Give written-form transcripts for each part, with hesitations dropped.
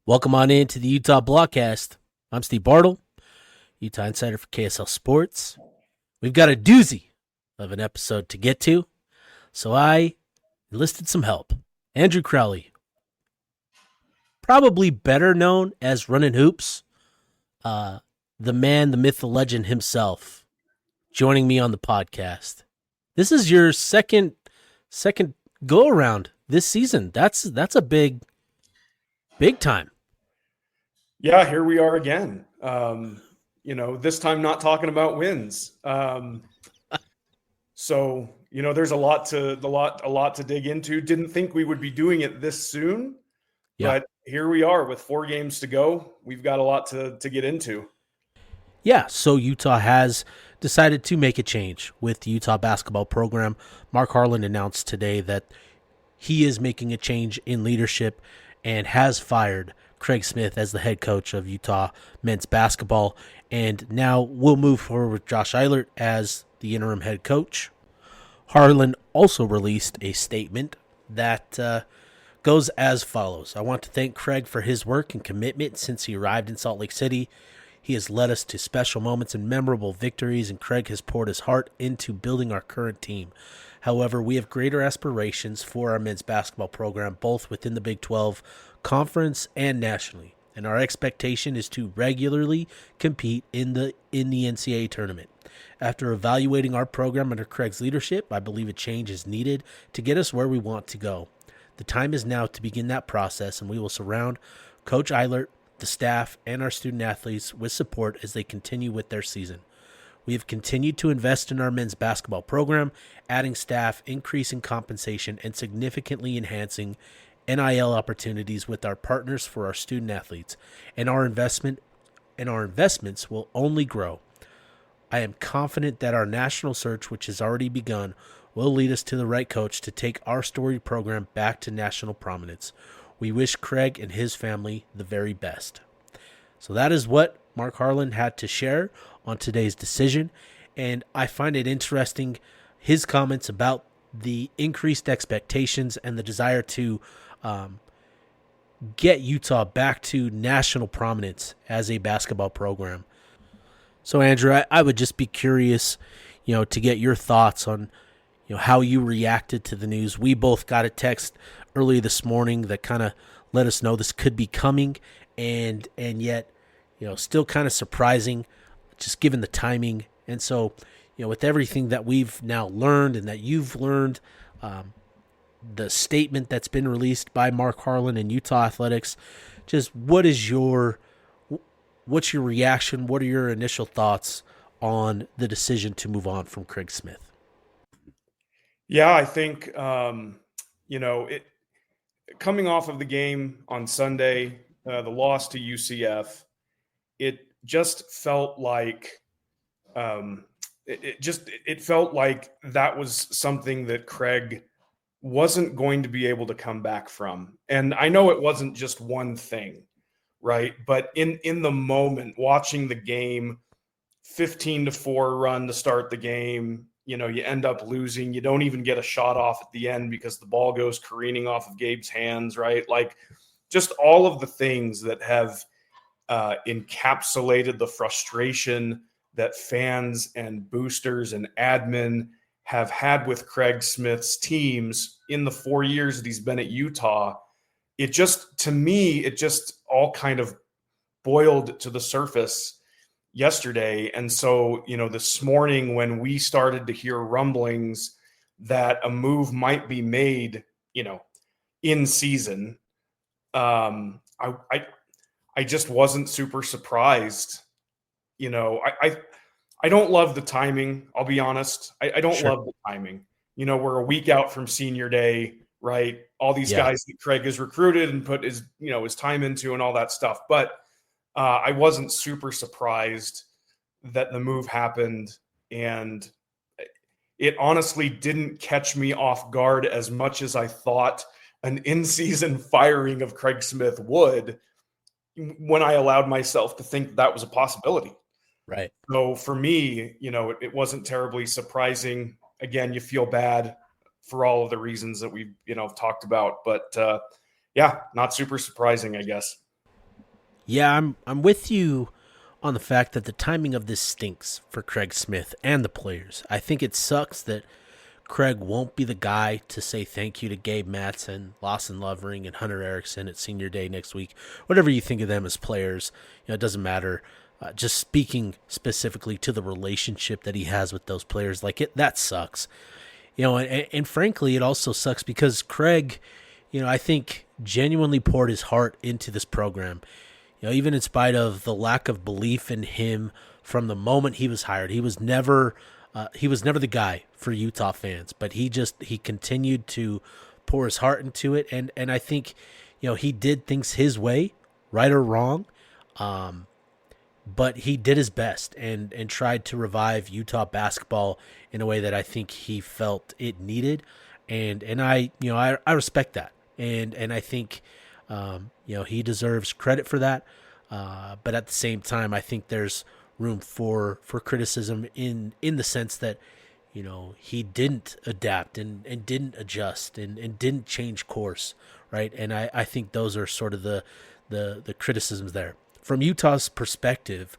Welcome on into the Utah Blockcast. I'm Steve Bartle, Utah Insider for KSL Sports. We've got a doozy of an episode to get to, so I enlisted some help. Andrew Crowley, probably better known as RunninHoops, the man, the myth, the legend himself, joining me on the podcast. This is your second go around this season. That's a big time. Yeah, here we are again. This time not talking about wins. So there's a lot to dig into. Didn't think we would be doing it this soon, but here we are with 4 games to go. We've got a lot to get into. Yeah, so Utah has decided to make a change with the Utah basketball program. Mark Harlan announced today that he is making a change in leadership and has fired Craig Smith as the head coach of Utah men's basketball. And now we'll move forward with Josh Eilert as the interim head coach. Harlan also released a statement that goes as follows. I want to thank Craig for his work and commitment since he arrived in Salt Lake City. He has led us to special moments and memorable victories, and Craig has poured his heart into building our current team. However, we have greater aspirations for our men's basketball program, both within the Big 12 conference and nationally, and our expectation is to regularly compete in the NCAA tournament. After evaluating our program under Craig's leadership, I believe a change is needed to get us where we want to go. The time is now to begin that process, and we will surround Coach Eilert, the staff, and our student athletes with support as they continue with their season. We have continued to invest in our men's basketball program, adding staff, increasing compensation, and significantly enhancing NIL opportunities with our partners for our student athletes, and our investments will only grow. I am confident that our national search, which has already begun, will lead us to the right coach to take our storied program back to national prominence. We wish Craig and his family the very best. So that is what Mark Harlan had to share on today's decision, and I find it interesting, his comments about the increased expectations and the desire to get Utah back to national prominence as a basketball program. So, Andrew, I would just be curious, to get your thoughts on, how you reacted to the news. We both got a text early this morning that kind of let us know this could be coming, and yet, still kind of surprising, just given the timing. And so, with everything that we've now learned and that you've learned, the statement that's been released by Mark Harlan and Utah Athletics, just what's your reaction? What are your initial thoughts on the decision to move on from Craig Smith? Yeah, I think, coming off of the game on Sunday, the loss to UCF, it just felt like it felt like that was something that Craig wasn't going to be able to come back from. And I know it wasn't just one thing, right? But in the moment, watching the game, 15-4 run to start the game, you end up losing. You don't even get a shot off at the end because the ball goes careening off of Gabe's hands, right? Like, just all of the things that have encapsulated the frustration that fans and boosters and admin have had with Craig Smith's teams in the 4 years that he's been at Utah. To me, it just all kind of boiled to the surface yesterday. And so, this morning when we started to hear rumblings that a move might be made, in season, I just wasn't super surprised. I don't love the timing. I'll be honest. I don't love the timing. We're a week out from senior day, right? All these guys that Craig has recruited and put his time into and all that stuff. But I wasn't super surprised that the move happened, and it honestly didn't catch me off guard as much as I thought an in-season firing of Craig Smith would, when I allowed myself to think that was a possibility. Right. So for me, it wasn't terribly surprising. Again, you feel bad for all of the reasons that we've, talked about, but not super surprising, I guess. Yeah, I'm with you on the fact that the timing of this stinks for Craig Smith and the players. I think it sucks that Craig won't be the guy to say thank you to Gabe Matson, Lawson Lovering, and Hunter Erickson at senior day next week. Whatever you think of them as players, it doesn't matter. Just speaking specifically to the relationship that he has with those players, that sucks. And frankly, it also sucks because Craig, I think genuinely poured his heart into this program. Even in spite of the lack of belief in him from the moment he was hired, he was never the guy for Utah fans. But he continued to pour his heart into it, and I think, he did things his way, right or wrong. But he did his best and tried to revive Utah basketball in a way that I think he felt it needed, and I respect that, and I think he deserves credit for that. But at the same time, I think there's room for criticism in the sense that he didn't adapt and didn't adjust and didn't change course, right? And I think those are sort of the criticisms there. From Utah's perspective,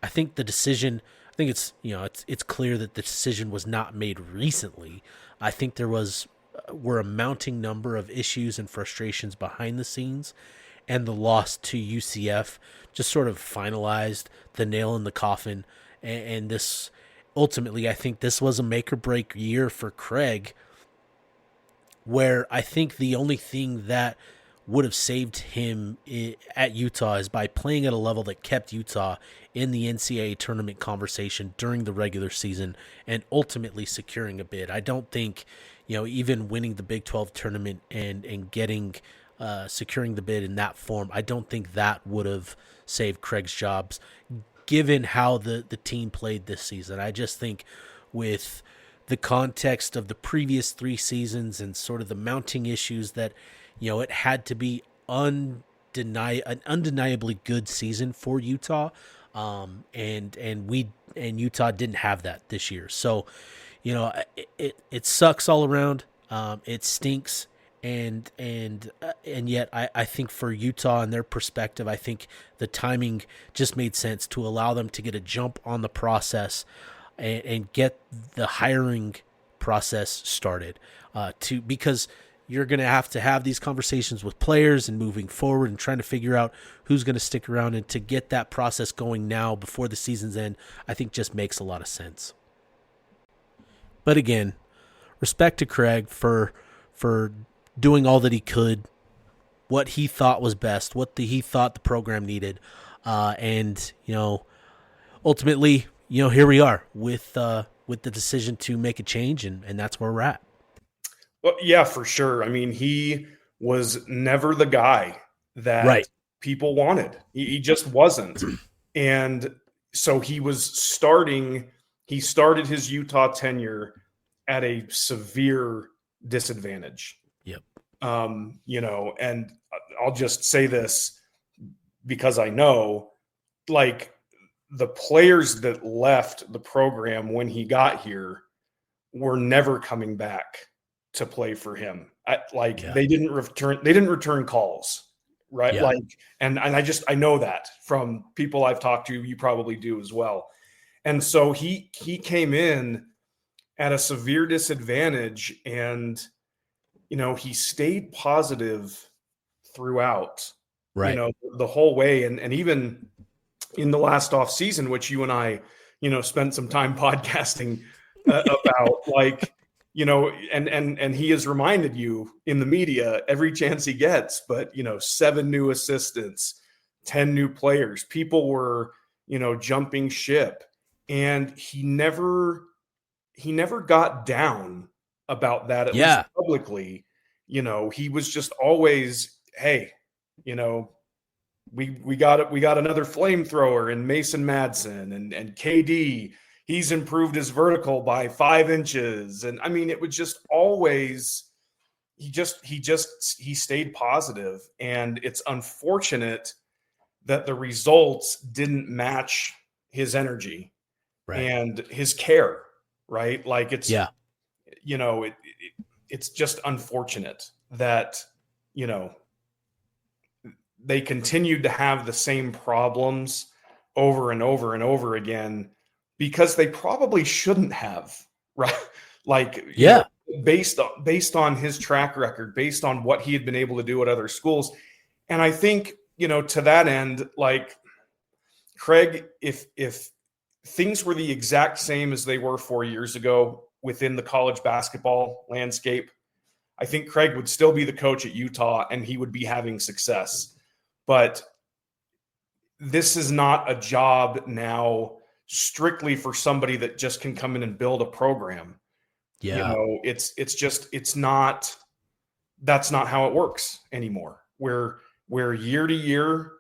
I think the decision. I think it's clear that the decision was not made recently. I think were a mounting number of issues and frustrations behind the scenes, and the loss to UCF just sort of finalized the nail in the coffin. And this ultimately, I think this was a make or break year for Craig, where I think the only thing that would have saved him at Utah is by playing at a level that kept Utah in the NCAA tournament conversation during the regular season and ultimately securing a bid. I don't think, even winning the Big 12 tournament and getting securing the bid in that form, I don't think that would have saved Craig's jobs given how the team played this season. I just think with the context of the previous 3 seasons and sort of the mounting issues that it had to be an undeniably good season for Utah, and Utah didn't have that this year. So, it sucks all around. It stinks, and yet I think for Utah and their perspective, I think the timing just made sense to allow them to get a jump on the process and get the hiring process started. Because you're going to have these conversations with players and moving forward and trying to figure out who's going to stick around, and to get that process going now before the season's end, I think just makes a lot of sense. But again, respect to Craig for doing all that he could, what he thought was best, he thought the program needed. And ultimately, here we are with the decision to make a change, and that's where we're at. Well, yeah, for sure. I mean, he was never the guy that Right. people wanted. He just wasn't. And so he started his Utah tenure at a severe disadvantage. Yep. And I'll just say this because I know, like, the players that left the program when he got here were never coming back to play for him. They didn't return calls, right? Yeah. And I know that from people I've talked to. You probably do as well. And so he came in at a severe disadvantage, and he stayed positive throughout, Right. the whole way, and even in the last off season, which you and I, spent some time podcasting about, and he has reminded you in the media every chance he gets, but 7 new assistants, 10 new players, people were, jumping ship, and he never got down about that, at least publicly. He was just always, hey, we got another flamethrower in Mason Madsen, and KD. He's improved his vertical by 5 inches. And I mean, it was just always, he stayed positive. And it's unfortunate that the results didn't match his energy and his care, right? Like it's it's just unfortunate that, they continued to have the same problems over and over and over again because they probably shouldn't have, right? Like, Yeah. based on his track record, based on what he had been able to do at other schools. And I think, to that end, like Craig, if things were the exact same as they were 4 years ago within the college basketball landscape, I think Craig would still be the coach at Utah and he would be having success. But this is not a job now strictly for somebody that just can come in and build a program. Yeah. It's not, that's not how it works anymore. We're year to year,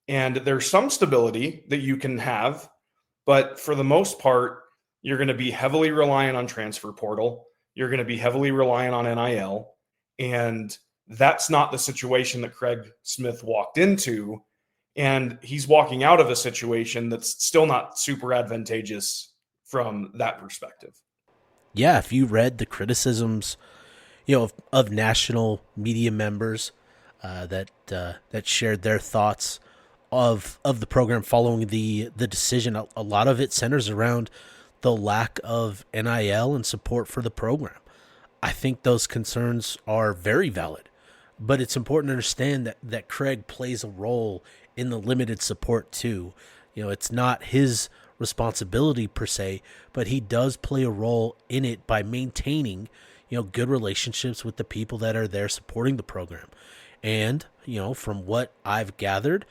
and there's some stability that you can have, but for the most part, you're going to be heavily reliant on transfer portal. You're going to be heavily reliant on NIL, and that's not the situation that Craig Smith walked into. And he's walking out of a situation that's still not super advantageous from that perspective. Yeah. If you read the criticisms, of national media members that shared their thoughts of the program following the decision, a lot of it centers around the lack of NIL and support for the program. I think those concerns are very valid, but it's important to understand that Craig plays a role in the limited support too. It's not his responsibility per se, but he does play a role in it by maintaining, good relationships with the people that are there supporting the program. And, from what I've gathered,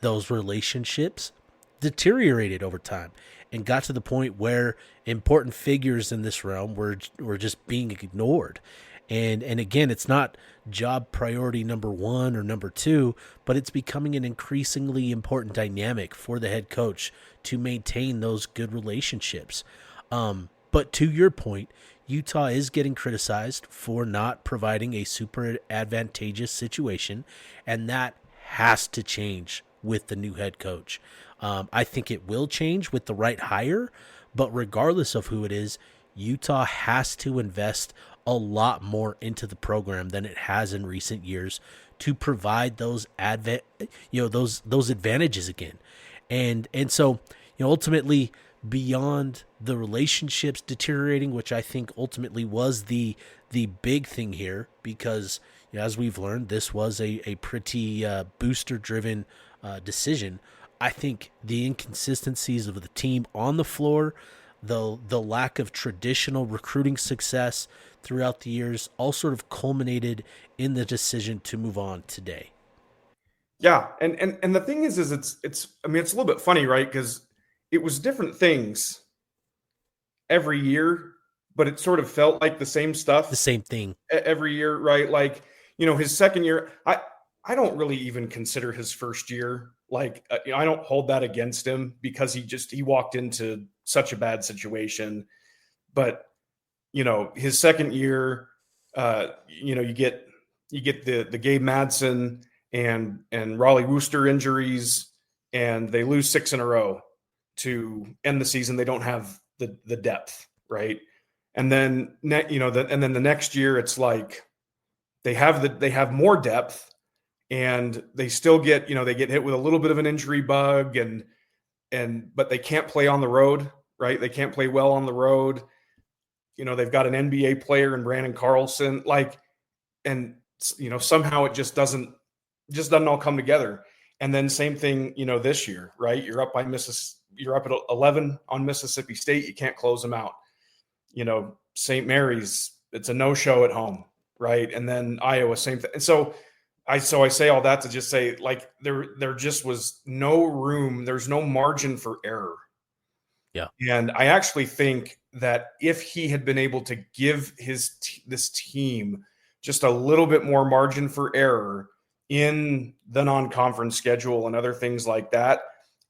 those relationships deteriorated over time and got to the point where important figures in this realm were just being ignored. And again, it's not job priority number one or number two, but it's becoming an increasingly important dynamic for the head coach to maintain those good relationships. But to your point, Utah is getting criticized for not providing a super advantageous situation, and that has to change with the new head coach. I think it will change with the right hire, but regardless of who it is, Utah has to invest a lot more into the program than it has in recent years to provide those those advantages again. And so, ultimately, beyond the relationships deteriorating, which I think ultimately was the big thing here, because as we've learned, this was a pretty booster driven decision. I think the inconsistencies of the team on the floor, the lack of traditional recruiting success throughout the years, all sort of culminated in the decision to move on today. Yeah, and the thing is it's I mean, it's a little bit funny, right? Because it was different things every year, but it sort of felt like the same The stuff same thing. every year, right? Like, his second year, I don't really even consider his first year, like, I don't hold that against him because he walked into such a bad situation. But his second year, you get the Gabe Madsen and Raleigh Wooster injuries, and they lose 6 in a row to end the season. They don't have the depth, right? And then and then the next year, it's like they have more depth, and they still get they get hit with a little bit of an injury bug, but they can't play on the road, right? They can't play well on the road. They've got an NBA player in Brandon Carlson, like, and somehow it just doesn't all come together. And then same thing, this year, right? You're up at 11 on Mississippi State. You can't close them out. St. Mary's, it's a no-show at home, right? And then Iowa, same thing. And so I say all that to just say, like, there just was no room. There's no margin for error. Yeah. And I actually think that if he had been able to give this team just a little bit more margin for error in the non-conference schedule and other things like that,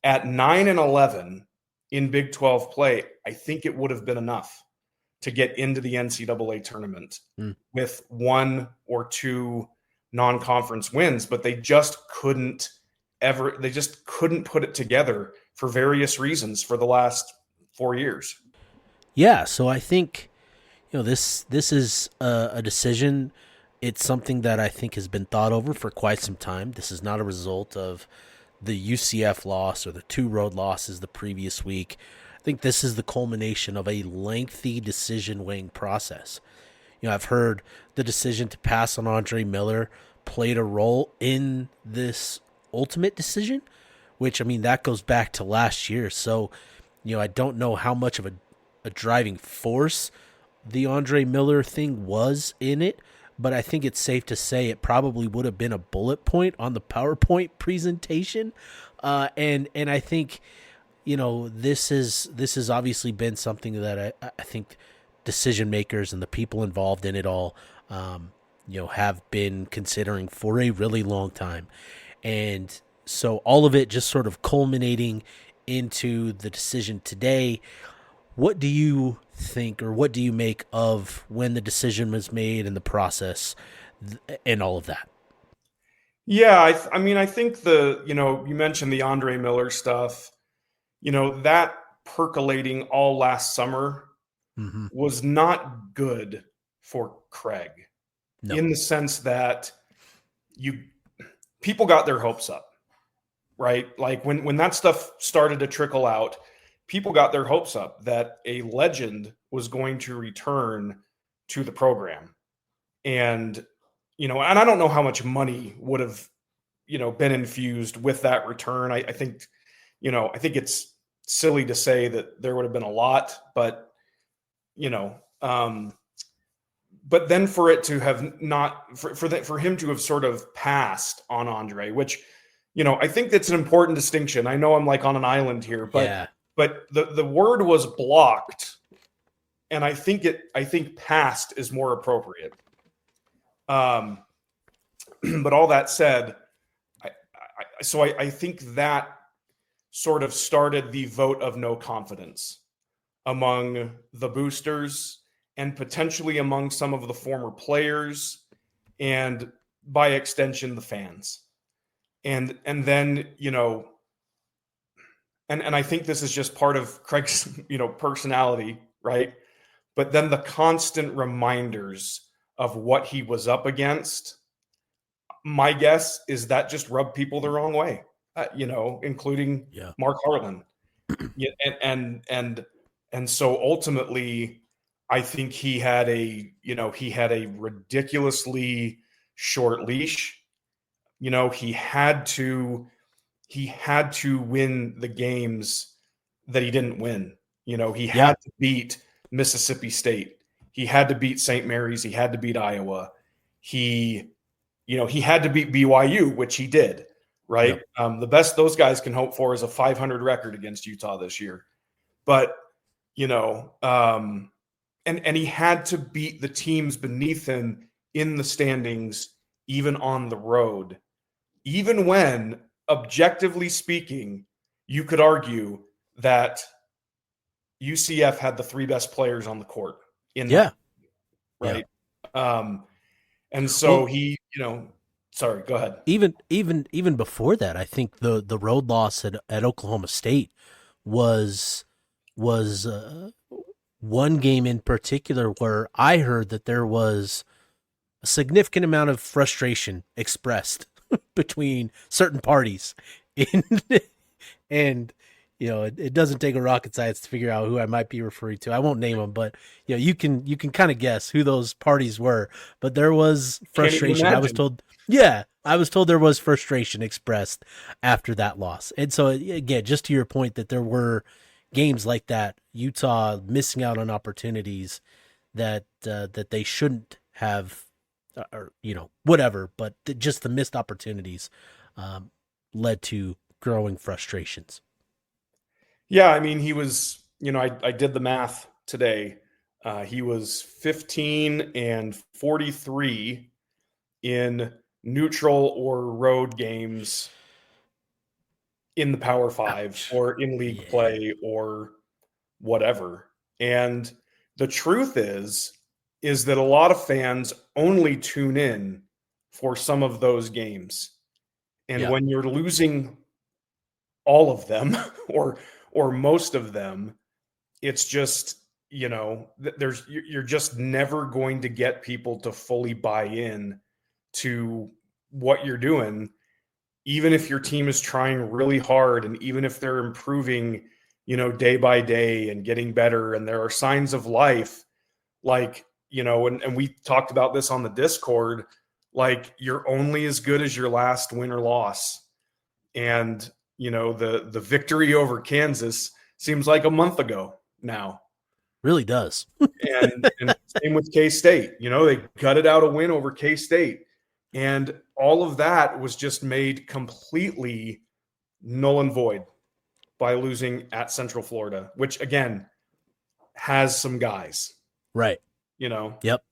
at 9-11 in Big 12 play, I think it would have been enough to get into the NCAA tournament with 1 or 2 non-conference wins, but they just couldn't put it together for various reasons for the last 4 years. Yeah, so I think this is a decision It's something that I think has been thought over for quite some time. This is not a result of the UCF loss or the two road losses the previous week. I think this is the culmination of a lengthy decision weighing process. I've heard the decision to pass on Andre Miller played a role in this ultimate decision, which, I mean, that goes back to last year. So, I don't know how much of a driving force the Andre Miller thing was in it, but I think it's safe to say it probably would have been a bullet point on the PowerPoint presentation. And I think, this has obviously been something that I think decision makers and the people involved in it all, have been considering for a really long time. And so all of it just sort of culminating into the decision today. What do you think, or what do you make of when the decision was made and the process and all of that? Yeah, I mean, I think you mentioned the Andre Miller stuff, that percolating all last summer Mm-hmm. was not good for Craig No. in the sense that people got their hopes up, right? Like when that stuff started to trickle out, people got their hopes up that a legend was going to return to the program. And, and I don't know how much money would have, been infused with that return. I think, I think it's silly to say that there would have been a lot, but, but then for it to have not, for him to have sort of passed on Andre, which, I think that's an important distinction. I know I'm like on an island here, Yeah. but the word was blocked, and I think passed is more appropriate. But all that said, I think that sort of started the vote of no confidence among the boosters and potentially among some of the former players and by extension the fans. And then, and I think this is just part of Craig's, personality, right? But then the constant reminders of what he was up against, my guess is that just rubbed people the wrong way, including Mark Harlan. Yeah, and so ultimately, I think he had a ridiculously short leash. He had to win the games that he didn't win. He had to beat Mississippi State. He had to beat St. Mary's. He had to beat Iowa. He had to beat BYU, which he did, right? Yep. The best those guys can hope for is a 500 record against Utah this year. But, and he had to beat the teams beneath him in the standings, even on the road, even when, objectively speaking, you could argue that UCF had the three best players on the court in that, right? Yeah. And so he, sorry, go ahead. Even before that, I think the road loss at Oklahoma State was one game in particular where I heard that there was a significant amount of frustration expressed between certain parties, and it doesn't take a rocket science to figure out who I might be referring to. I won't name them, but you can kind of guess who those parties were. But there was frustration. I was told there was frustration expressed after that loss. And so again, just to your point that there were games like that, Utah missing out on opportunities that they shouldn't have, or whatever. But just the missed opportunities led to growing frustrations. Yeah, I mean, he was, I did the math today. He was 15 and 43 in neutral or road games in the Power Five or in league play or whatever. And the truth is that a lot of fans only tune in for some of those games. And when you're losing all of them or most of them, it's just, you're just never going to get people to fully buy in to what you're doing, even if your team is trying really hard and even if they're improving, day by day and getting better and there are signs of life, like, and we talked about this on the Discord, like you're only as good as your last win or loss. And, the victory over Kansas seems like a month ago now. Really does. and same with K-State. They gutted out a win over K-State. And all of that was just made completely null and void by losing at Central Florida, which, again, has some guys. Right. Yep.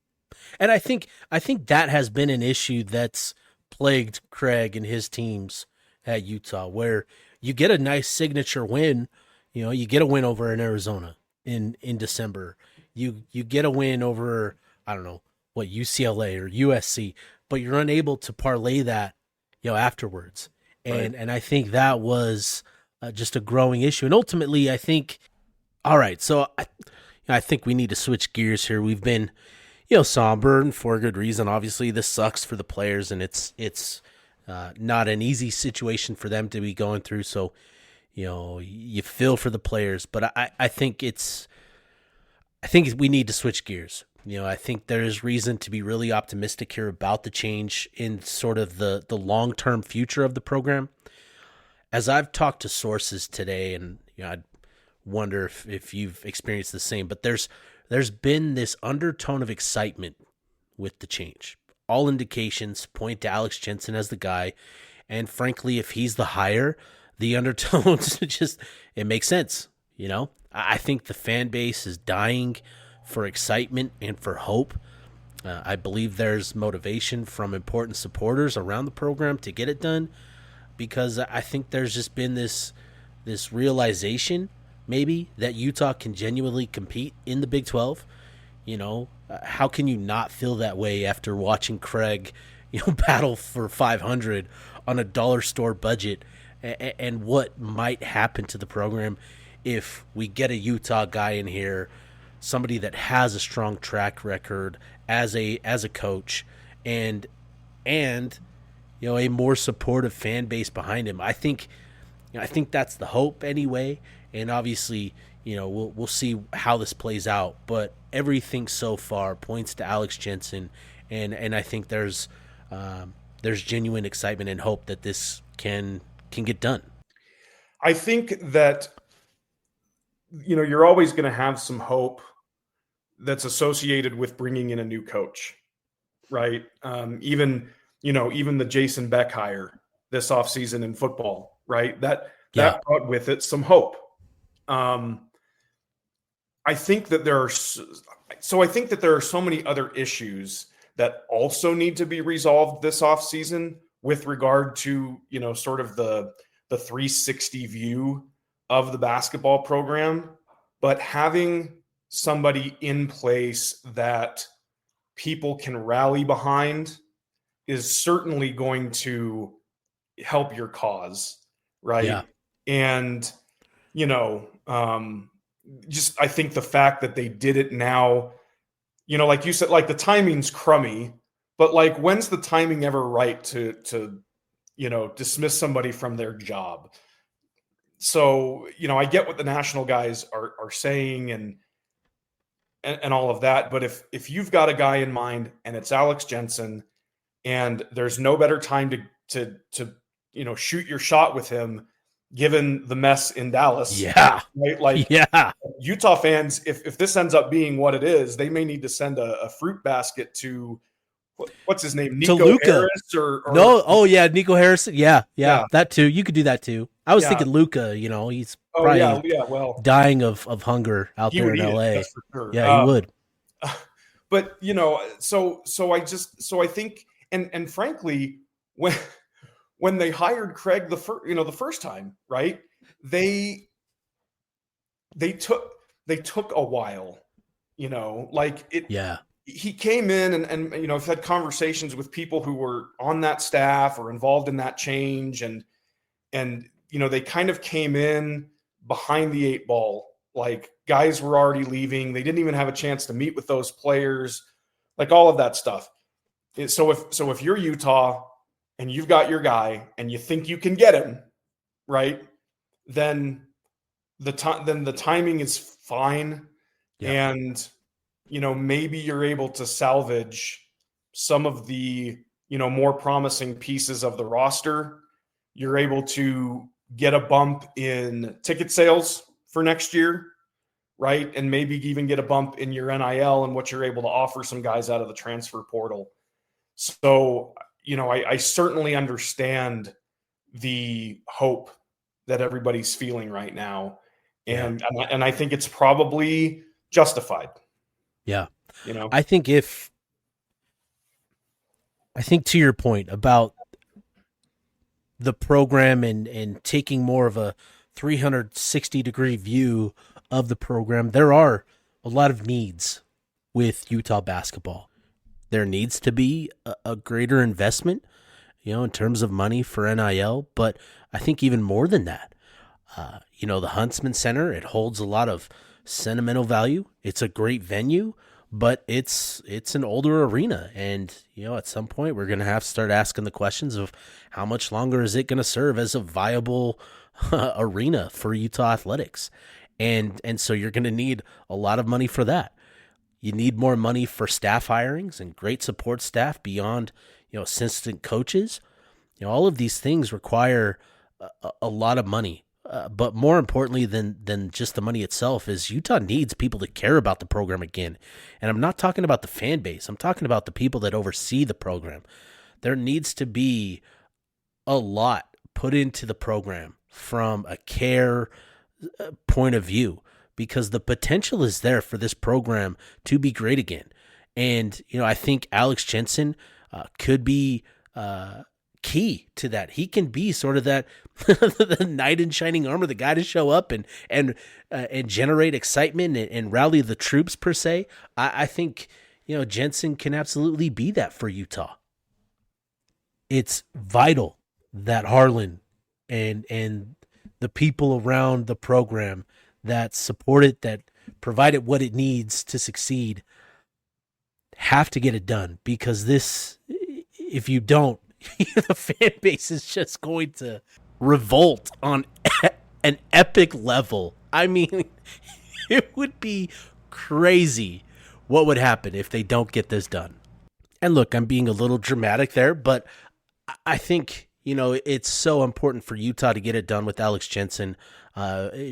And I think that has been an issue that's plagued Craig and his teams at Utah, where you get a nice signature win. You get a win over in Arizona in December. You get a win over, I don't know, what, UCLA or USC, but you're unable to parlay that, afterwards. And Right. and I think that was just a growing issue. And ultimately, I think, all right, so I think we need to switch gears here. We've been, somber, and for a good reason. Obviously, this sucks for the players, and it's not an easy situation for them to be going through. So, you feel for the players, but I think we need to switch gears. I think there is reason to be really optimistic here about the change in sort of the long-term future of the program. As I've talked to sources today, and I wonder if you've experienced the same, but there's been this undertone of excitement with the change. All indications point to Alex Jensen as the guy, and frankly, if he's the hire, the undertones it makes sense. I think the fan base is dying for excitement and for hope. I believe there's motivation from important supporters around the program to get it done, because I think there's just been this realization maybe that Utah can genuinely compete in the Big 12. How can you not feel that way after watching Craig, battle for 500 on a dollar store budget, and what might happen to the program if we get a Utah guy in here, somebody that has a strong track record as a coach, and a more supportive fan base behind him. I think that's the hope anyway. And obviously, we'll see how this plays out. But everything so far points to Alex Jensen, and I think there's genuine excitement and hope that this can get done. I think that you're always going to have some hope that's associated with bringing in a new coach, right? Even the Jason Beck hire this offseason in football, right? That brought with it some hope. I think that there are so many other issues that also need to be resolved this offseason with regard to, sort of the 360 view of the basketball program. But having somebody in place that people can rally behind is certainly going to help your cause, right? Yeah. And, just I think the fact that they did it now, like you said, like the timing's crummy, but like when's the timing ever right to dismiss somebody from their job? So, I get what the national guys are saying and all of that, but if you've got a guy in mind and it's Alex Jensen, and there's no better time to shoot your shot with him, given the mess in Dallas. Yeah. Right? Like, yeah. Utah fans, if this ends up being what it is, they may need to send a fruit basket to what's his name? Nico Luka. Harris or no. Oh yeah. Nico Harrison. Yeah. That too. You could do that too. I was thinking Luka, he's probably dying of hunger out there in LA. For sure. Yeah, he would. But so I think, and frankly, when they hired Craig the first time, right? They took a while, like it. Yeah. He came in and I've had conversations with people who were on that staff or involved in that change, and they kind of came in behind the eight ball, Like, guys were already leaving. They didn't even have a chance to meet with those players, like all of that stuff. So if you're Utah and you've got your guy and you think you can get him, right? Then the timing is fine. Yeah. And maybe you're able to salvage some of the more promising pieces of the roster. You're able to get a bump in ticket sales for next year, right? And maybe even get a bump in your NIL and what you're able to offer some guys out of the transfer portal. So, I certainly understand the hope that everybody's feeling right now. And I think it's probably justified. Yeah. I think to your point about the program and taking more of a 360-degree view of the program, there are a lot of needs with Utah basketball. There needs to be a greater investment, in terms of money for NIL, but I think even more than that, the Huntsman Center, it holds a lot of sentimental value. It's a great venue, but it's an older arena, and at some point we're going to have to start asking the questions of how much longer is it going to serve as a viable arena for Utah athletics, and so you're going to need a lot of money for that. You need more money for staff hirings and great support staff beyond assistant coaches. All of these things require a lot of money. But more importantly than just the money itself is Utah needs people to care about the program again. And I'm not talking about the fan base. I'm talking about the people that oversee the program. There needs to be a lot put into the program from a care point of view, because the potential is there for this program to be great again. And, I think Alex Jensen could be key to that. He can be sort of that the knight in shining armor, the guy to show up and generate excitement and rally the troops per se. I think Jensen can absolutely be that for Utah. It's vital that Harlan and the people around the program that support it, that provide it what it needs to succeed, have to get it done, because if you don't, the fan base is just going to revolt on an epic level. I mean, it would be crazy what would happen if they don't get this done. And look, I'm being a little dramatic there, but I think, it's so important for Utah to get it done with Alex Jensen,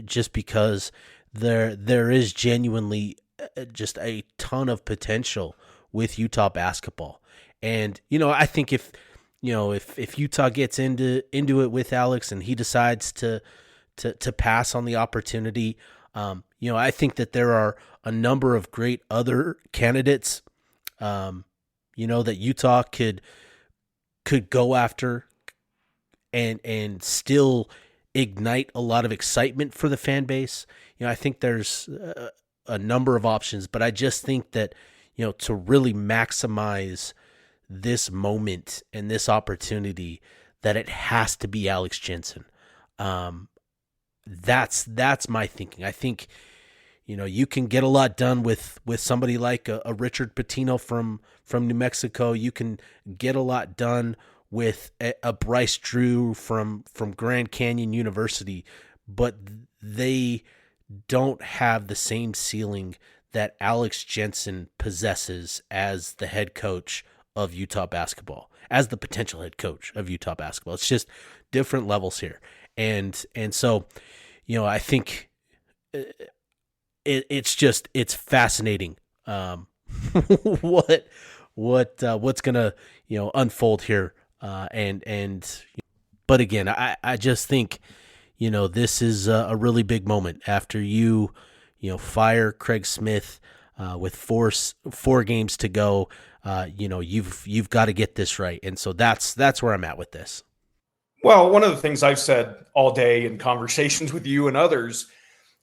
just because there is genuinely just a ton of potential with Utah basketball. And, I think if Utah gets into it with Alex and he decides to pass on the opportunity, I think that there are a number of great other candidates, that Utah could go after and still ignite a lot of excitement for the fan base. I think there's a number of options, but I just think that, to really maximize this moment and this opportunity, that it has to be Alex Jensen. That's my thinking. I think, you can get a lot done with somebody like a Richard Pitino from New Mexico. You can get a lot done with a Bryce Drew from Grand Canyon University, but they don't have the same ceiling that Alex Jensen possesses as the head coach of Utah basketball, as the potential head coach of Utah basketball. It's just different levels here. And so, I think it's fascinating what's gonna unfold here. But again, I just think this is a really big moment after you fire Craig Smith with four games to go. You've got to get this right, and so that's where I'm at with this. Well, one of the things I've said all day in conversations with you and others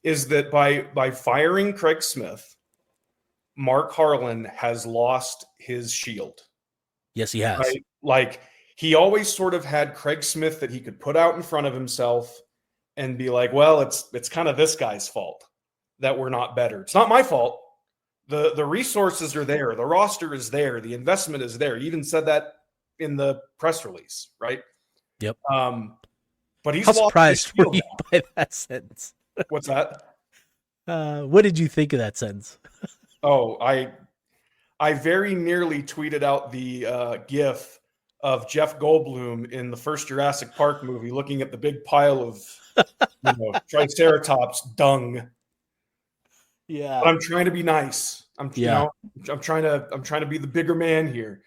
is that by firing Craig Smith, Mark Harlan has lost his shield. Yes, he has. Right? Like, he always sort of had Craig Smith that he could put out in front of himself and be like, well, it's kind of this guy's fault that we're not better. It's not my fault. The resources are there. The roster is there. The investment is there. You even said that in the press release, right? Yep. But he's How lost surprised his were you by that sentence? What's that? What did you think of that sentence? Oh, I very nearly tweeted out the GIF of Jeff Goldblum in the first Jurassic Park movie, looking at the big pile of Triceratops dung. Yeah, but I'm trying to be nice. I'm trying to be the bigger man here.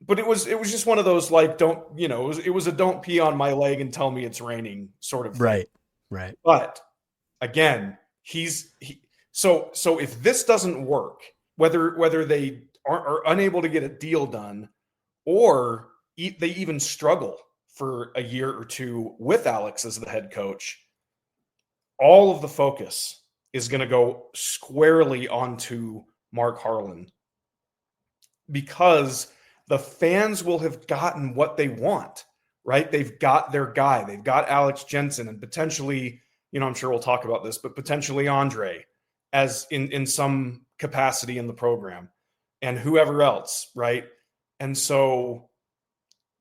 But it was just one of those like it was a don't pee on my leg and tell me it's raining sort of thing. Right. But again, so if this doesn't work, whether they are unable to get a deal done, or they even struggle for a year or two with Alex as the head coach, all of the focus is going to go squarely onto Mark Harlan, because the fans will have gotten what they want, right? They've got their guy. They've got Alex Jensen, and potentially, I'm sure we'll talk about this, but potentially Andre as in some capacity in the program, and whoever else, right? And so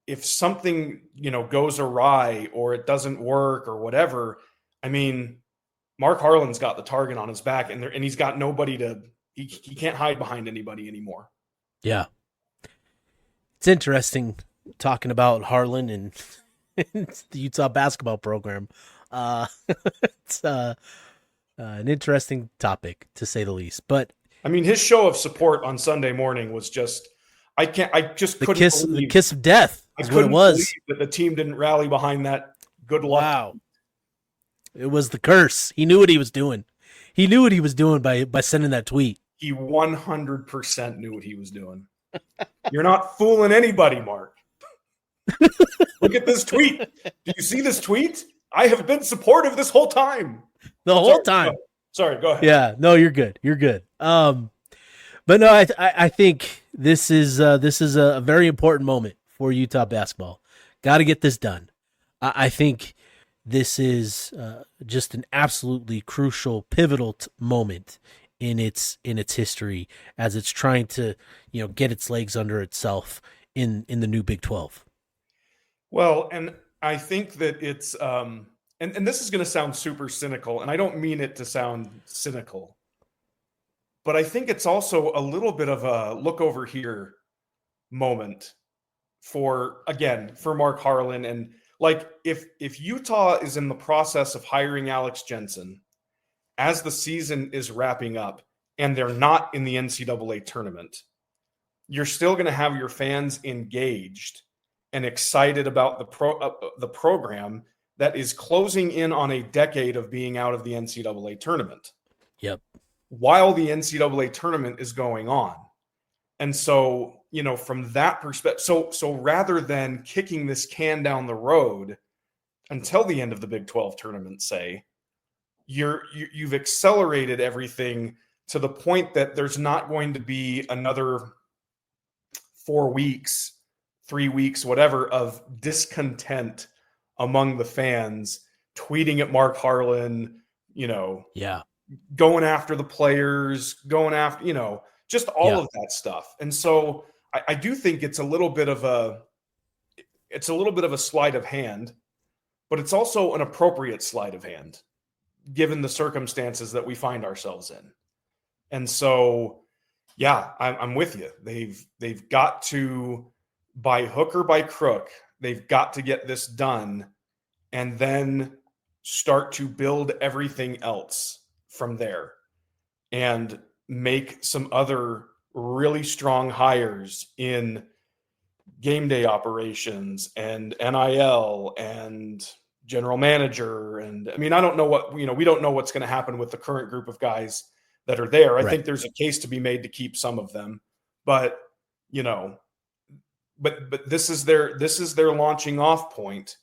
if something, goes awry or it doesn't work or whatever, I mean, Mark Harlan's got the target on his back, and he's got nobody he can't hide behind anybody anymore. Yeah. It's interesting talking about Harlan and the Utah basketball program. It's an interesting topic, to say the least. But I mean, his show of support on Sunday morning was just, I just couldn't believe the kiss of death is what it was. That the team didn't rally behind that good luck. Wow. It was the curse. He knew what he was doing. He knew what he was doing by sending that tweet. He 100% knew what he was doing. You're not fooling anybody, Mark. Look at this tweet. Do you see this tweet? I have been supportive this whole time. The whole time. Sorry, go ahead. Yeah, no, you're good. You're good. But no, I think this is a very important moment for Utah basketball. Got to get this done. I think this is just an absolutely crucial, pivotal moment in its history as it's trying to get its legs under itself in the new Big 12. Well, and I think that it's and this is going to sound super cynical, and I don't mean it to sound cynical, but I think it's also a little bit of a look over here moment for Mark Harlan. And like if Utah is in the process of hiring Alex Jensen as the season is wrapping up and they're not in the NCAA tournament, you're still going to have your fans engaged and excited about the program that is closing in on a decade of being out of the NCAA tournament. Yep. While the NCAA tournament is going on. And so, from that perspective, so rather than kicking this can down the road until the end of the Big 12 tournament, say, you've accelerated everything to the point that there's not going to be another 4 weeks, 3 weeks, whatever, of discontent among the fans, tweeting at Mark Harlan, going after the players, going after, just all of that stuff. And so I do think it's a little bit of a sleight of hand, but it's also an appropriate sleight of hand given the circumstances that we find ourselves in. And so, I'm with you. They've got to, by hook or by crook, they've got to get this done and then start to build everything else from there and make some other really strong hires in game day operations and NIL and general manager. And I mean, I don't know what, we don't know what's going to happen with the current group of guys that are there. I think there's a case to be made to keep some of them, but but this is their launching off point,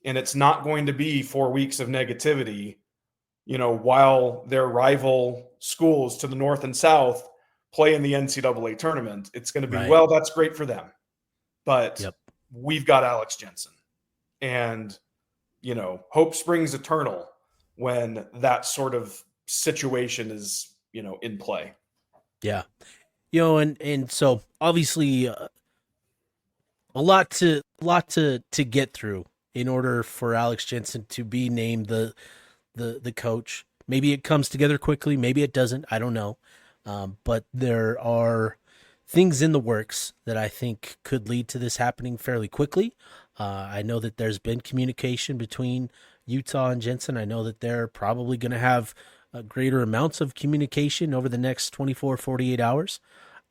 and it's not going to be 4 weeks of negativity, while their rival schools to the north and south play in the NCAA tournament. It's going to be, well, that's great for them, but we've got Alex Jensen, and hope springs eternal. when that sort of situation is, in play. Yeah. And so obviously a lot to get through in order for Alex Jensen to be named the coach. Maybe it comes together quickly, maybe it doesn't. I don't know. But there are things in the works that I think could lead to this happening fairly quickly. I know that there's been communication between Utah and Jensen. I know that they're probably going to have greater amounts of communication over the next 24, 48 hours.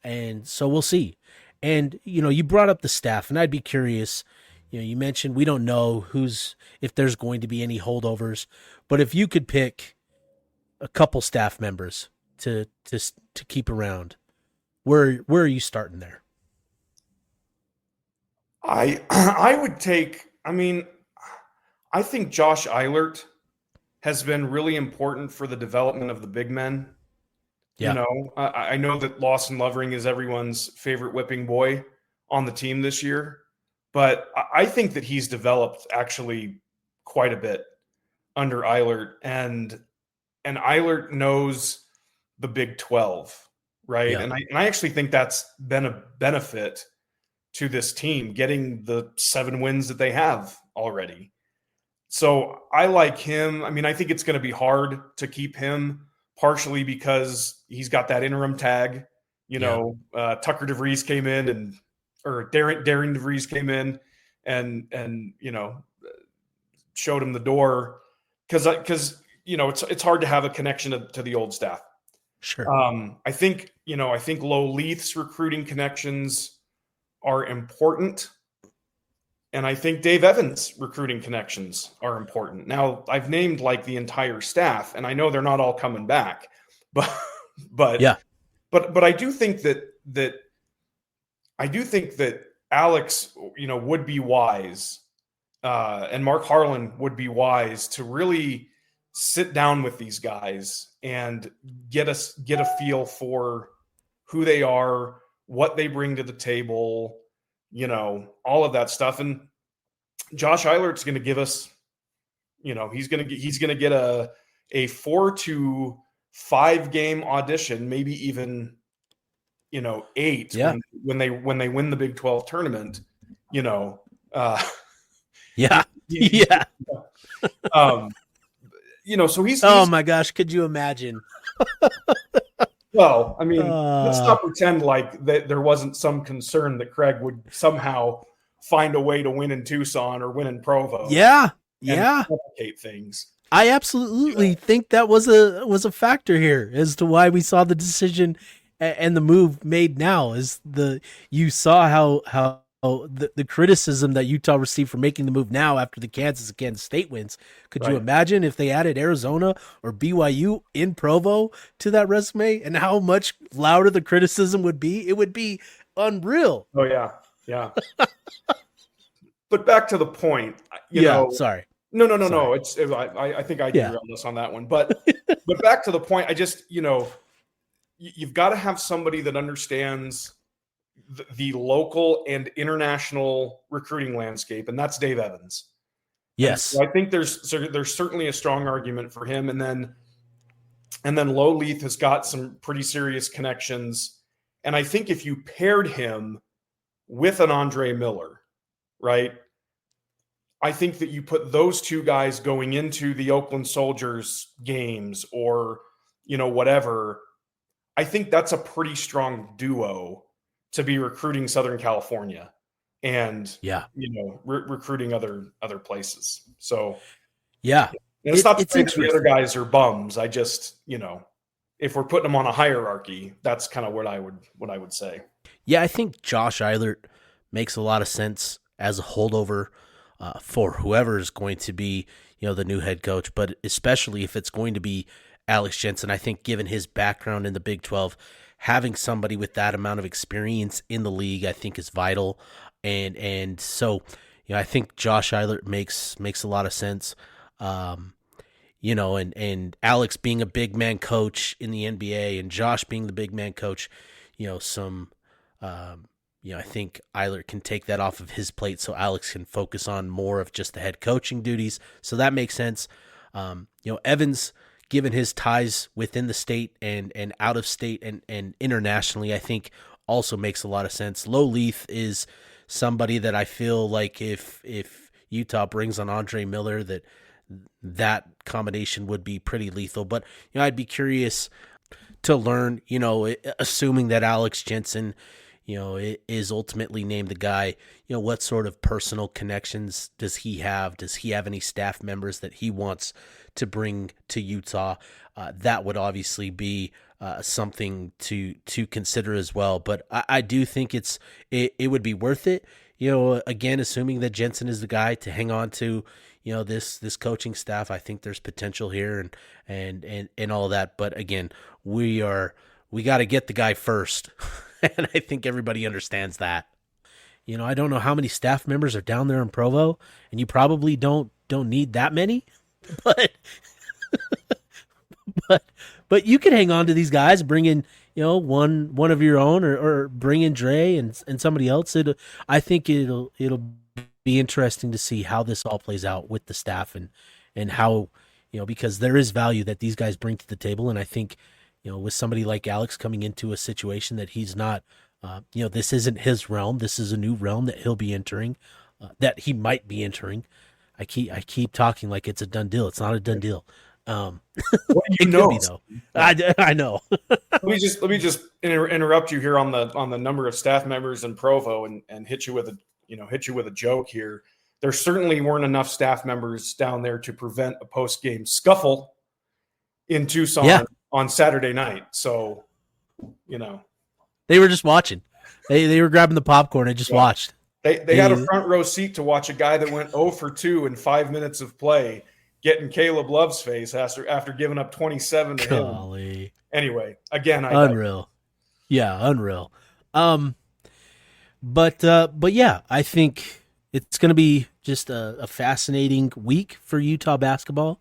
And so we'll see. And, you brought up the staff, and I'd be curious. You mentioned we don't know if there's going to be any holdovers, but if you could pick a couple staff members to keep around, where are you starting there? I would take, I think Josh Eilert has been really important for the development of the big men. Yeah. I know that Lawson Lovering is everyone's favorite whipping boy on the team this year, but I think that he's developed actually quite a bit under Eilert, and Eilert knows the Big 12, right? Yeah. And I actually think that's been a benefit to this team, getting the 7 wins that they have already. So I like him. I think it's going to be hard to keep him, partially because he's got that interim tag. Tucker DeVries came in or Darren DeVries came in and showed him the door because it's hard to have a connection to the old staff. Sure. I think Lo Leith's recruiting connections are important. And I think Dave Evans' recruiting connections are important. Now, I've named like the entire staff, and I know they're not all coming back, but Yeah. but I do think that Alex, would be wise, and Mark Harlan would be wise to really sit down with these guys and get a feel for who they are, what they bring to the table, all of that stuff. And Josh Eilert's going to give us, he's going to get a 4 to 5 game audition, maybe even, 8 Yeah. when they win the Big 12 tournament, Yeah. Yeah. So he's oh my gosh, could you imagine? Well, let's not pretend like that there wasn't some concern that Craig would somehow find a way to win in Tucson or win in Provo. Yeah. And complicate things. I absolutely think that was a factor here as to why we saw the decision and the move made now. You saw how the criticism that Utah received for making the move now after the Kansas and Kansas State wins. Could you imagine if they added Arizona or BYU in Provo to that resume and how much louder the criticism would be? It would be unreal. Oh yeah. Yeah. But back to the point, sorry. No. I think I derailed us on that one, but back to the point. I just, you've got to have somebody that understands the local and international recruiting landscape, and that's Dave Evans. Yes, so I think there's certainly a strong argument for him, and then Lo Leith has got some pretty serious connections, and I think if you paired him with an Andre Miller, right? I think that you put those two guys going into the Oakland Soldiers games or, whatever. I think that's a pretty strong duo to be recruiting Southern California and, recruiting other places. So, yeah, it's not to say that the other guys are bums. I just, if we're putting them on a hierarchy, that's kind of what I would say. Yeah, I think Josh Eilert makes a lot of sense as a holdover for whoever is going to be, the new head coach, but especially if it's going to be Alex Jensen. I think given his background in the Big 12, having somebody with that amount of experience in the league, I think is vital. And so, I think Josh Eilert makes a lot of sense. And Alex being a big man coach in the NBA and Josh being the big man coach, I think Eilert can take that off of his plate so Alex can focus on more of just the head coaching duties. So that makes sense. Evans, given his ties within the state and out of state and internationally, I think also makes a lot of sense. Lo Leith is somebody that I feel like if Utah brings on Andre Miller, that combination would be pretty lethal. But I'd be curious to learn, assuming that Alex Jensen, is ultimately named the guy, what sort of personal connections does he have? Does he have any staff members that he wants to bring to Utah? That would obviously be something to consider as well. But I do think it would be worth it. Again, assuming that Jensen is the guy to hang on to, this coaching staff. I think there's potential here and all that. But again, we got to get the guy first. And I think everybody understands that. I don't know how many staff members are down there in Provo, and you probably don't need that many, but but you can hang on to these guys, bring in one of your own, or bring in Dre and somebody else. I think it'll be interesting to see how this all plays out with the staff and how because there is value that these guys bring to the table, and I think with somebody like Alex coming into a situation that he's not, this isn't his realm. This is a new realm that he'll be entering, that he might be entering. I keep talking like it's a done deal. It's not a done deal. Well, it could be though. I know. let me just interrupt you here on the number of staff members in Provo and hit you with a joke here. There certainly weren't enough staff members down there to prevent a post-game scuffle in Tucson on Saturday night. So, they were just watching. They were grabbing the popcorn and just watched. They had a front row seat to watch a guy that went 0 for 2 in 5 minutes of play get in Caleb Love's face after giving up 27 to him. Anyway, again, unreal. Yeah, unreal. But yeah, I think it's going to be just a fascinating week for Utah basketball,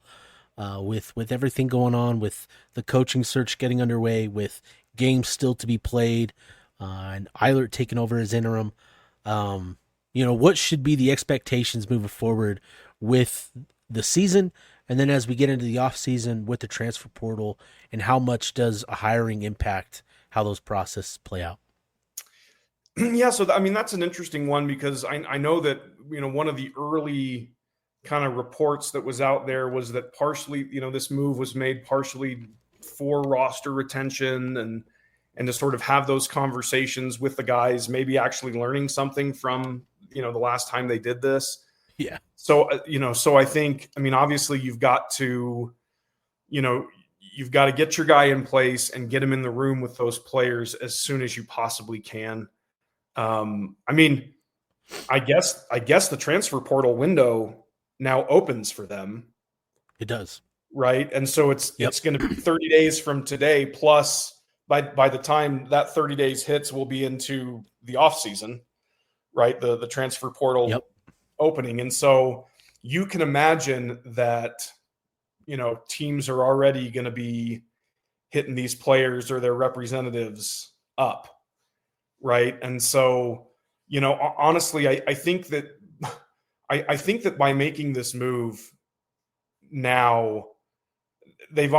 with everything going on, with the coaching search getting underway, with games still to be played, and Eilert taking over as interim. What should be the expectations moving forward with the season, and then as we get into the off season with the transfer portal, and how much does a hiring impact how those processes play out? Yeah, so that's an interesting one, because I know that one of the early kind of reports that was out there was that partially this move was made partially for roster retention and to sort of have those conversations with the guys, maybe actually learning something from the last time they did this. Yeah. So so I think obviously you've got to get your guy in place and get him in the room with those players as soon as you possibly can. I guess the transfer portal window now opens for them. It does. Right. And so it's going to be 30 days from today. Plus by the time that 30 days hits, we'll be into the off season, right? The transfer portal opening. And so you can imagine that, teams are already going to be hitting these players or their representatives up. Right. And so, honestly, I think that by making this move now, they've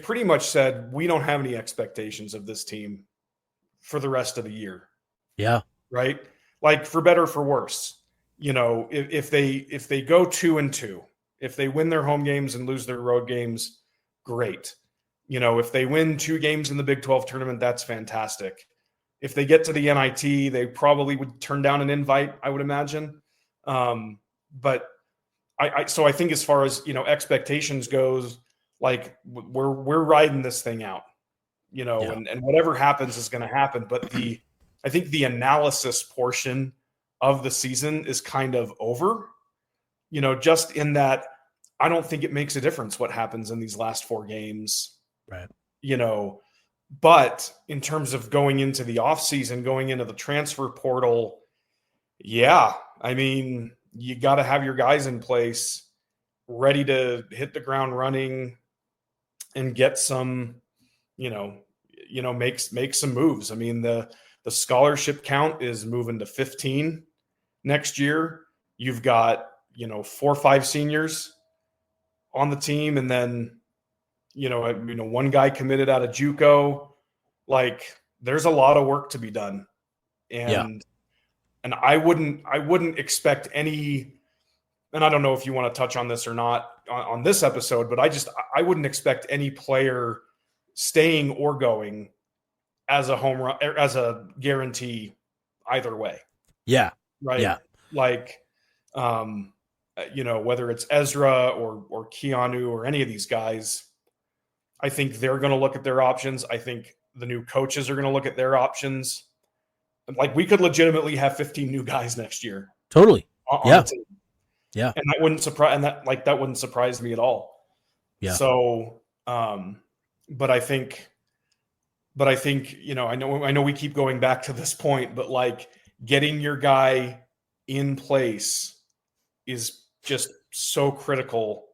pretty much said, we don't have any expectations of this team for the rest of the year. Yeah. Right. Like, for better or for worse, if they go 2-2, if they win their home games and lose their road games, great. If they win 2 games in the Big 12 tournament, that's fantastic. If they get to the NIT, they probably would turn down an invite, I would imagine. But I think as far as, expectations goes, like, we're riding this thing out, and whatever happens is going to happen. But I think the analysis portion of the season is kind of over, just in that I don't think it makes a difference what happens in these last 4 games. Right. But in terms of going into the offseason, going into the transfer portal, you got to have your guys in place ready to hit the ground running and get some, make some moves. The scholarship count is moving to 15 next year. You've got, 4 or 5 seniors on the team, and then one guy committed out of JUCO. Like, there's a lot of work to be done, Yeah, and I wouldn't expect any. And I don't know if you want to touch on this or not on this episode, but I wouldn't expect any player staying or going as a home run, as a guarantee either way. yeah, Right. yeah, Like, whether it's Ezra or Keanu or any of these guys, I think they're going to look at their options. I think the new coaches are going to look at their options. Like, we could legitimately have 15 new guys next year totally. on Yeah, the team. yeah, And that wouldn't surprise me at all. yeah, So, but I think, I know we keep going back to this point, but like, getting your guy in place is just so critical,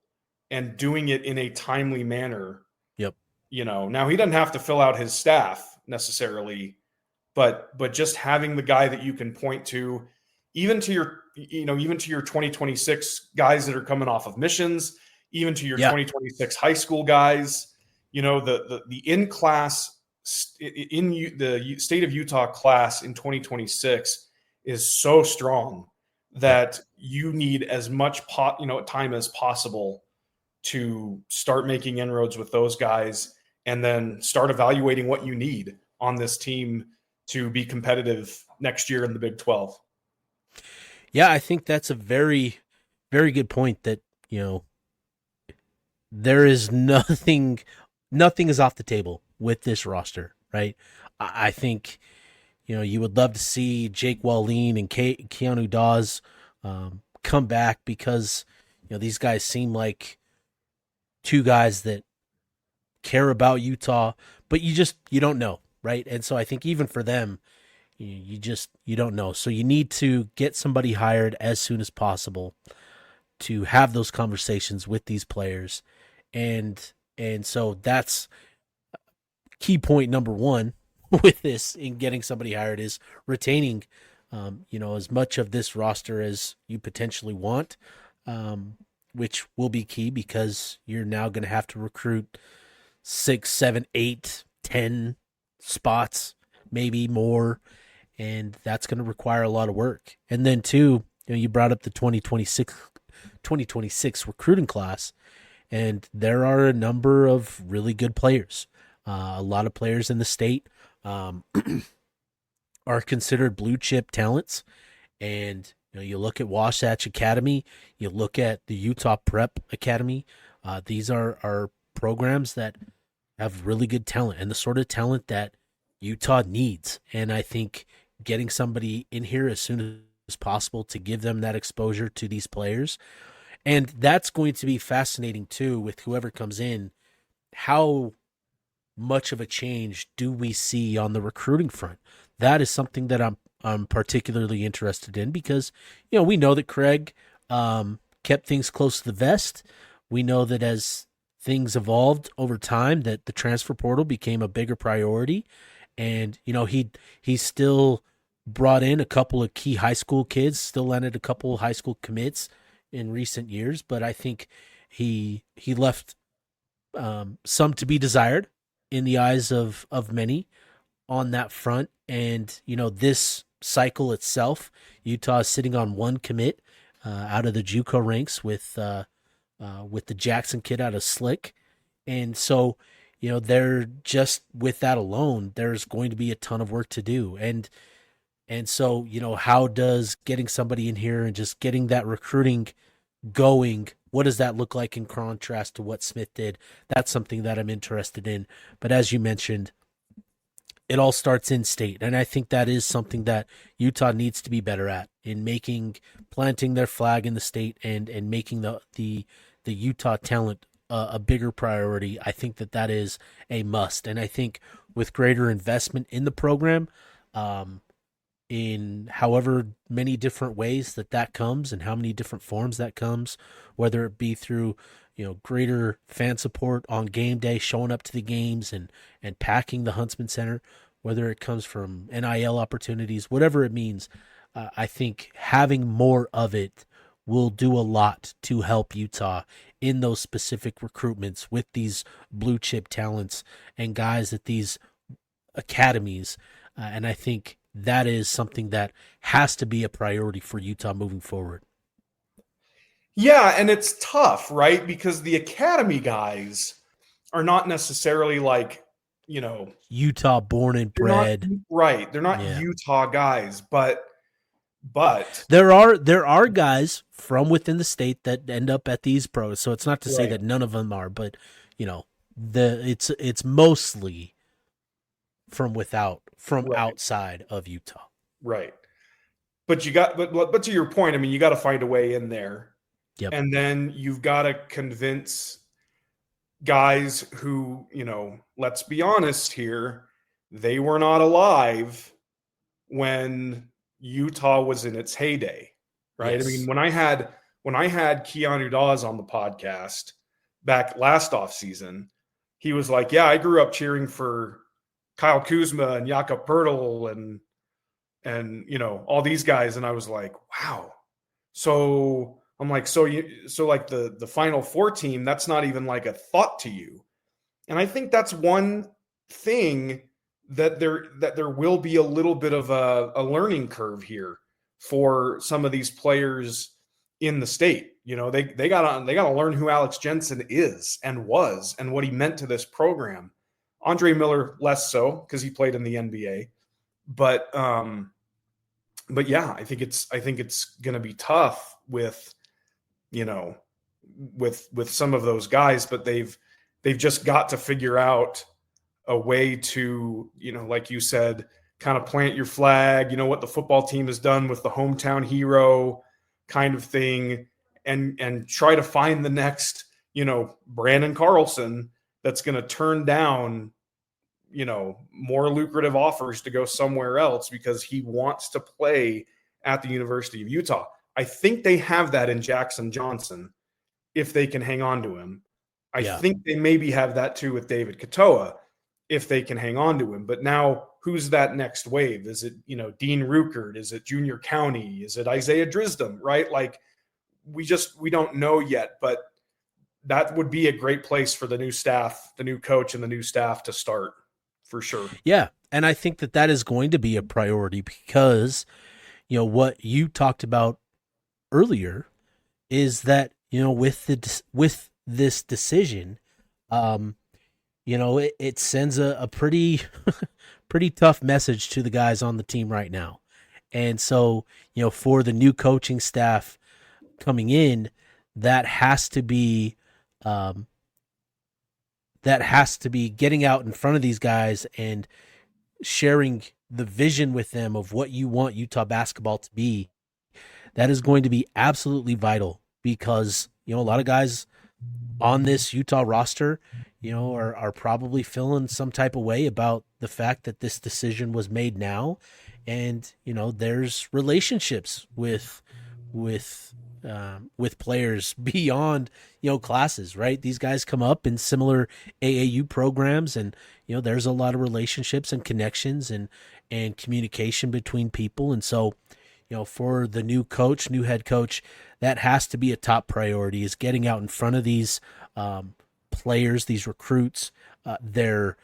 and doing it in a timely manner. yep, Now he doesn't have to fill out his staff necessarily, but just having the guy that you can point to, even to your 2026 guys that are coming off of missions, even to your yeah, 2026 high school guys, the in class in the state of Utah class in 2026 is so strong yep. that you need as much time as possible to start making inroads with those guys, and then start evaluating what you need on this team to be competitive next year in the Big 12. Yeah, I think that's a very, very good point. That there is nothing is off the table with this roster, right? I think you would love to see Jake Wallin and Keanu Dawes come back, because these guys seem like two guys that care about Utah, but you don't know, right? And so I think even for them, you don't know. So you need to get somebody hired as soon as possible to have those conversations with these players, and so that's key point number one with this in getting somebody hired, is retaining as much of this roster as you potentially want, which will be key, because you're now going to have to recruit 6, 7, 8, 10 spots, maybe more, and that's going to require a lot of work. And then two, you brought up the 2026 recruiting class, and there are a number of really good players. A lot of players in the state are considered blue chip talents, and you look at Wasatch Academy, you look at the Utah Prep Academy. These are programs that have really good talent, and the sort of talent that Utah needs. And I think getting somebody in here as soon as possible to give them that exposure to these players, and that's going to be fascinating too with whoever comes in. How much of a change do we see on the recruiting front? That is something that I'm particularly interested in, because we know that Craig kept things close to the vest. We know that as things evolved over time, that the transfer portal became a bigger priority, and he still brought in a couple of key high school kids, still landed a couple of high school commits in recent years, but I think he left some to be desired in the eyes of many on that front. And this cycle itself, Utah is sitting on one commit out of the JUCO ranks with the Jackson kid out of Slick, and so they're just, with that alone, there's going to be a ton of work to do. And so how does getting somebody in here and just getting that recruiting going, what does that look like in contrast to what Smith did? That's something that I'm interested in. But as you mentioned, it all starts in state, and I think that is something that Utah needs to be better at, in planting their flag in the state, and making the Utah talent a bigger priority. I think that is a must, and I think with greater investment in the program, in however many different ways that comes, and how many different forms that comes, whether it be through greater fan support on game day, showing up to the games and packing the Huntsman Center, whether it comes from NIL opportunities, whatever it means. I think having more of it will do a lot to help Utah in those specific recruitments with these blue chip talents and guys at these academies. And I think that is something that has to be a priority for Utah moving forward. Yeah, and it's tough, right? Because the academy guys are not necessarily like, Utah born and they're not bred. right. They're not Yeah. Utah guys, but There are guys from within the state that end up at these pros. So it's not to say right. that none of them are, but it's mostly from Right. outside of Utah. Right. But but to your point, I mean, you got to find a way in there. Yep. And then you've got to convince guys who, let's be honest here, they were not alive when Utah was in its heyday, right? Yes. I mean, when I had Keanu Dawes on the podcast back last offseason, he was like, yeah, I grew up cheering for Kyle Kuzma and Jakob Pertl and all these guys. And I was like, wow. So I'm like, so like the Final Four team, that's not even like a thought to you. And I think that's one thing that there will be a little bit of a learning curve here for some of these players in the state. They gotta learn who Alex Jensen is and was and what he meant to this program. Andre Miller less so because he played in the NBA, but yeah, I think it's going to be tough with some of those guys, but they've just got to figure out a way to, like you said, kind of plant your flag, what the football team has done with the hometown hero kind of thing, and try to find the next, Brandon Carlson that's going to turn down, more lucrative offers to go somewhere else because he wants to play at the University of Utah. I think they have that in Jackson Johnson if they can hang on to him. I think they maybe have that too with David Katoa if they can hang on to him. But now who's that next wave? Is it, Dean Ruckert? Is it Junior County? Is it Isaiah Drisdom, right? Like we don't know yet, but that would be a great place for the new staff, the new coach and the new staff to start for sure. Yeah. And I think that is going to be a priority because, what you talked about earlier is that, with this decision, it sends a pretty, pretty tough message to the guys on the team right now. And so, for the new coaching staff coming in, that has to be getting out in front of these guys and sharing the vision with them of what you want Utah basketball to be. That is going to be absolutely vital because, a lot of guys on this Utah roster, are probably feeling some type of way about the fact that this decision was made now. And, there's relationships with players beyond, classes, right? These guys come up in similar AAU programs and, there's a lot of relationships and connections and communication between people. And so, for the new head coach, that has to be a top priority is getting out in front of these players, these recruits, their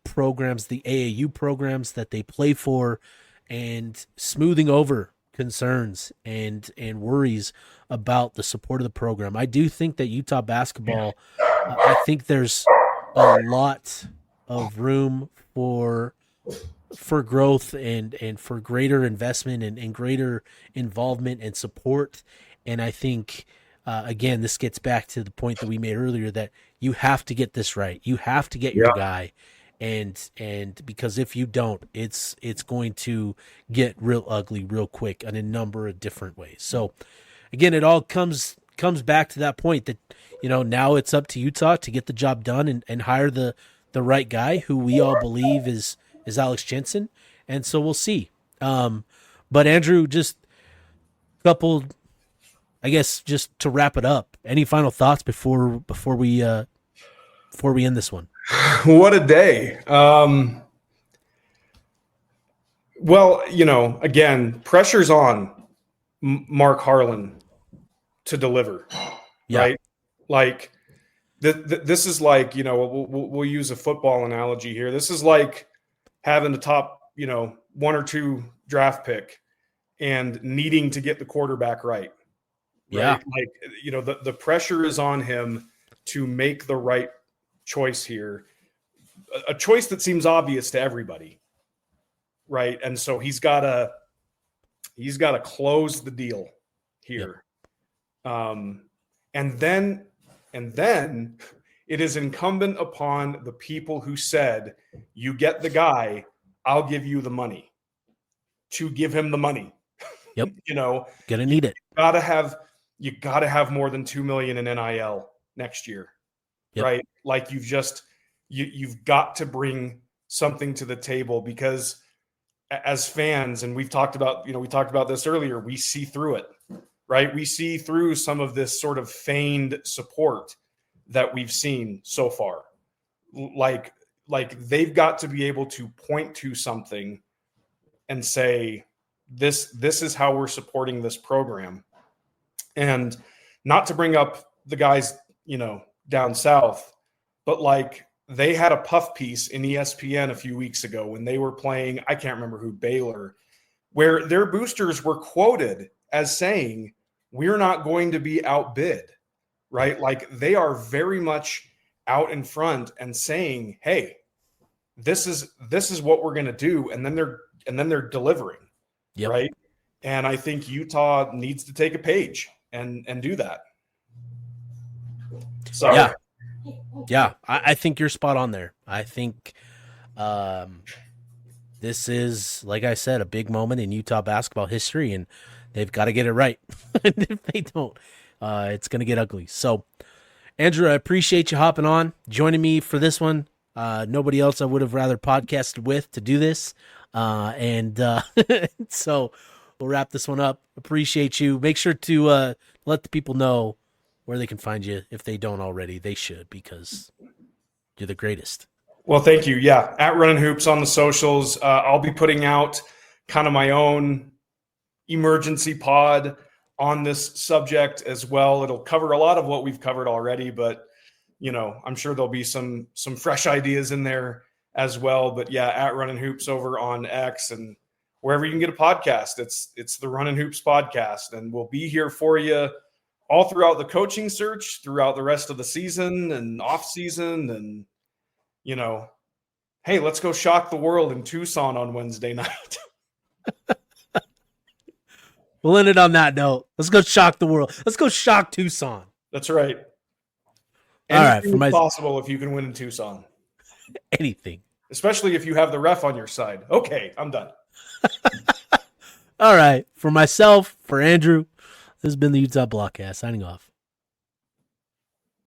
programs, the AAU programs that they play for, and smoothing over concerns and worries about the support of the program. I do think that Utah basketball, I think there's a lot of room for growth and for greater investment and greater involvement and support. And I think, again, this gets back to the point that we made earlier that you have to get this right. You have to get your guy. And because if you don't, it's going to get real ugly real quick in a number of different ways. So again, it all comes back to that point that, now it's up to Utah to get the job done and hire the right guy who we all believe is Alex Jensen. And so we'll see. But Andrew, just a couple, I guess, just to wrap it up, any final thoughts before we end this one? What a day. Well, again, pressure's on Mark Harlan to deliver, Yeah. right? Like this is like, we'll use a football analogy here. This is like having the top, 1 or 2 draft pick and needing to get the quarterback right. Yeah. Like, the pressure is on him to make the right choice here, a choice that seems obvious to everybody, right? And so he's got to close the deal here. Yep. And then it is incumbent upon the people who said, you get the guy, I'll give you the money, to give him the money. Yep. Gonna need it. You gotta have more than $2 million in NIL next year. Yep. Right? Like you've got to bring something to the table, because as fans, and we talked about this earlier, we see through it, right? We see through some of this sort of feigned support that we've seen so far. Like they've got to be able to point to something and say, this is how we're supporting this program. And not to bring up the guys, down south, but like they had a puff piece in ESPN a few weeks ago when they were playing, I can't remember who, Baylor, where their boosters were quoted as saying, we're not going to be outbid, right? Like they are very much out in front and saying, hey, this is what we're going to do. And then they're delivering. Yep. Right. And I think Utah needs to take a page and do that. So yeah, I think you're spot on there. I think this is, like I said, a big moment in Utah basketball history, and they've got to get it right. And if they don't, it's going to get ugly. So, Andrew, I appreciate you hopping on, joining me for this one. Nobody else I would have rather podcasted with to do this. So we'll wrap this one up. Appreciate you. Make sure to let the people know where they can find you. If they don't already, they should, because you're the greatest. Well, thank you. Yeah. At RunninHoops on the socials. I'll be putting out kind of my own emergency pod on this subject as well. It'll cover a lot of what we've covered already, but I'm sure there'll be some fresh ideas in there as well. But yeah, at RunninHoops over on X and wherever you can get a podcast, it's the RunninHoops podcast, and we'll be here for you all throughout the coaching search, throughout the rest of the season and off season. And, hey, let's go shock the world in Tucson on Wednesday night. We'll end it on that note. Let's go shock the world. Let's go shock Tucson. That's right. Anything is possible if you can win in Tucson. Anything. Especially if you have the ref on your side. Okay, I'm done. All right. For myself, for Andrew, this has been the Utah Blockcast. Signing off.